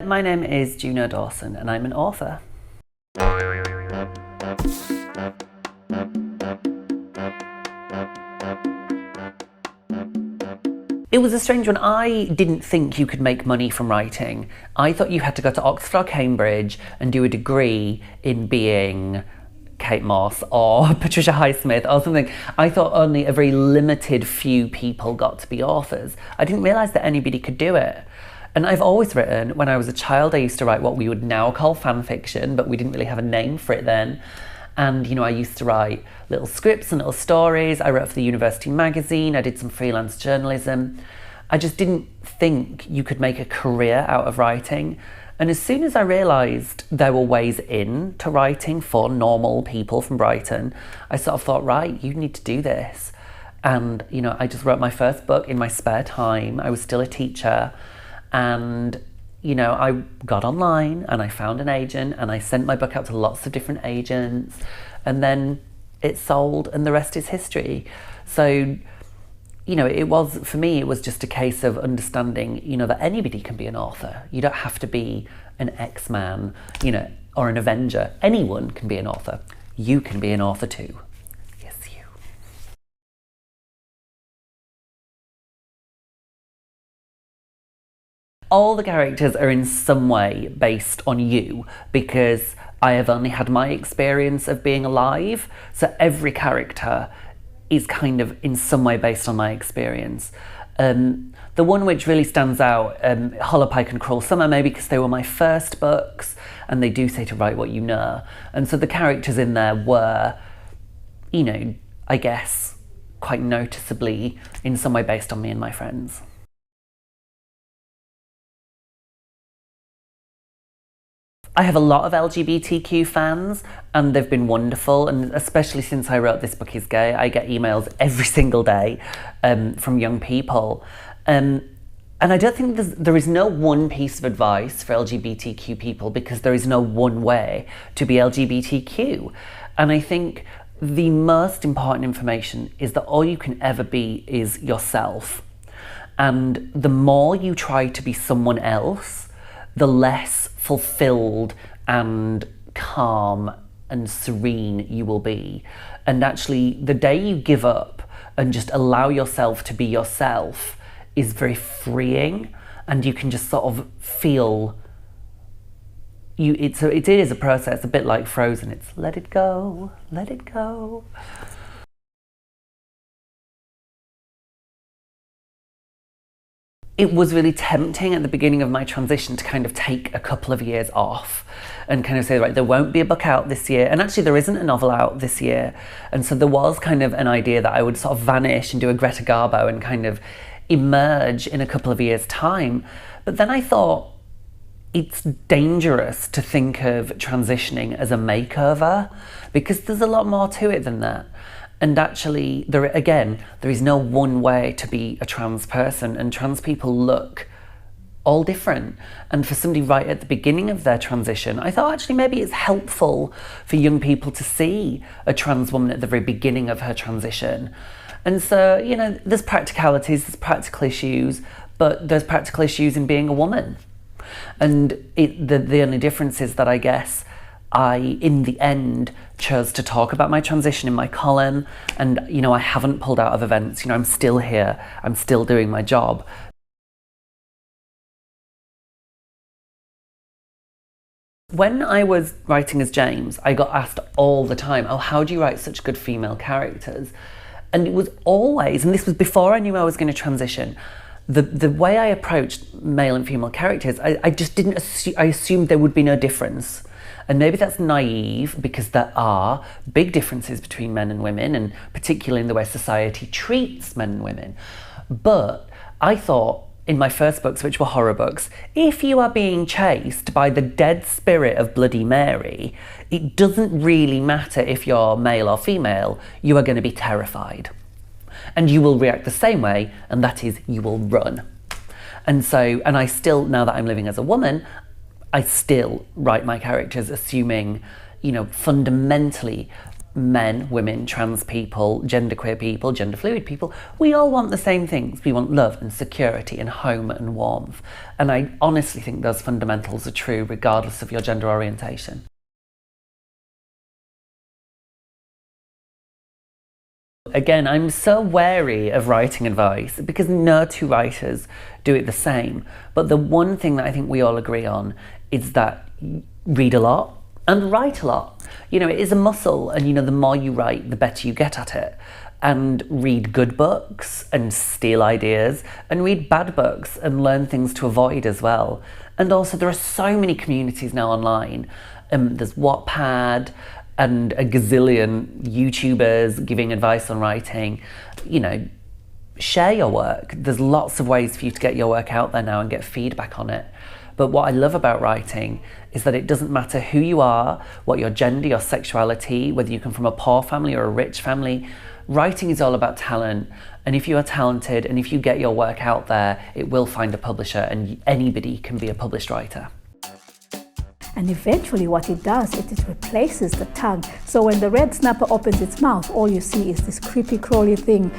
My name is Juno Dawson and I'm an author. It was a strange one. I didn't think you could make money from writing. I thought you had to go to Oxford or Cambridge and do a degree in being Kate Moss or Patricia Highsmith or something. I thought only a very limited few people got to be authors. I didn't realise that anybody could do it. And I've always written. When I was a child, I used to write what we would now call fan fiction, but we didn't really have a name for it then. And, you know, I used to write little scripts and little stories. I wrote for the university magazine. I did some freelance journalism. I just didn't think you could make a career out of writing. And as soon as I realised there were ways in to writing for normal people from Brighton, I sort of thought, right, you need to do this. And, you know, I just wrote my first book in my spare time. I was still a teacher. And, you know, I got online and I found an agent and I sent my book out to lots of different agents, and then it sold and the rest is history. So, you know, for me, it was just a case of understanding, you know, that anybody can be an author. You don't have to be an X-Man, you know, or an Avenger. Anyone can be an author. You can be an author too. Yes, you. All the characters are in some way based on you because I have only had my experience of being alive. So every character is kind of in some way based on my experience. The one which really stands out, Hollow Pike and Cruel Summer, maybe because they were my first books and they do say to write what you know. And so the characters in there were, you know, I guess quite noticeably in some way based on me and my friends. I have a lot of LGBTQ fans and they've been wonderful, and especially since I wrote This Book Is Gay, I get emails every single day from young people. And I don't think there is no one piece of advice for LGBTQ people because there is no one way to be LGBTQ. And I think the most important information is that all you can ever be is yourself. And the more you try to be someone else, the less fulfilled and calm and serene you will be. And actually, the day you give up and just allow yourself to be yourself is very freeing, and you can just sort of feel it is a process, a bit like Frozen. It's let it go, let it go. It was really tempting at the beginning of my transition to kind of take a couple of years off and kind of say, right, there won't be a book out this year. And actually there isn't a novel out this year. And so there was kind of an idea that I would sort of vanish and do a Greta Garbo and kind of emerge in a couple of years' time. But then I thought it's dangerous to think of transitioning as a makeover because there's a lot more to it than that. And actually, there is no one way to be a trans person, and trans people look all different. And for somebody right at the beginning of their transition, I thought actually maybe it's helpful for young people to see a trans woman at the very beginning of her transition. And so, you know, there's practicalities, there's practical issues, but there's practical issues in being a woman. And the only difference is that I guess I, in the end, chose to talk about my transition in my column, and, you know, I haven't pulled out of events. You know, I'm still here, I'm still doing my job. When I was writing as James, I got asked all the time, oh, how do you write such good female characters? And it was always, and this was before I knew I was going to transition, the way I approached male and female characters, I just didn't I assumed there would be no difference. And maybe that's naive because there are big differences between men and women, and particularly in the way society treats men and women. But I thought in my first books, which were horror books, if you are being chased by the dead spirit of Bloody Mary, it doesn't really matter if you're male or female, you are going to be terrified. And you will react the same way, and that is you will run. And I still, now that I'm living as a woman, I still write my characters assuming, you know, fundamentally men, women, trans people, genderqueer people, gender fluid people, we all want the same things. We want love and security and home and warmth. And I honestly think those fundamentals are true regardless of your gender orientation. Again, I'm so wary of writing advice because no two writers do it the same. But the one thing that I think we all agree on is that read a lot and write a lot. You know, it is a muscle, and you know, the more you write, the better you get at it. And read good books and steal ideas, and read bad books and learn things to avoid as well. And also, there are so many communities now online. There's Wattpad and a gazillion YouTubers giving advice on writing. You know, share your work. There's lots of ways for you to get your work out there now and get feedback on it. But what I love about writing is that it doesn't matter who you are, what your gender, your sexuality, whether you come from a poor family or a rich family. Writing is all about talent. And if you are talented and if you get your work out there, it will find a publisher, and anybody can be a published writer. And eventually what it does, it replaces the tongue. So when the red snapper opens its mouth, all you see is this creepy crawly thing.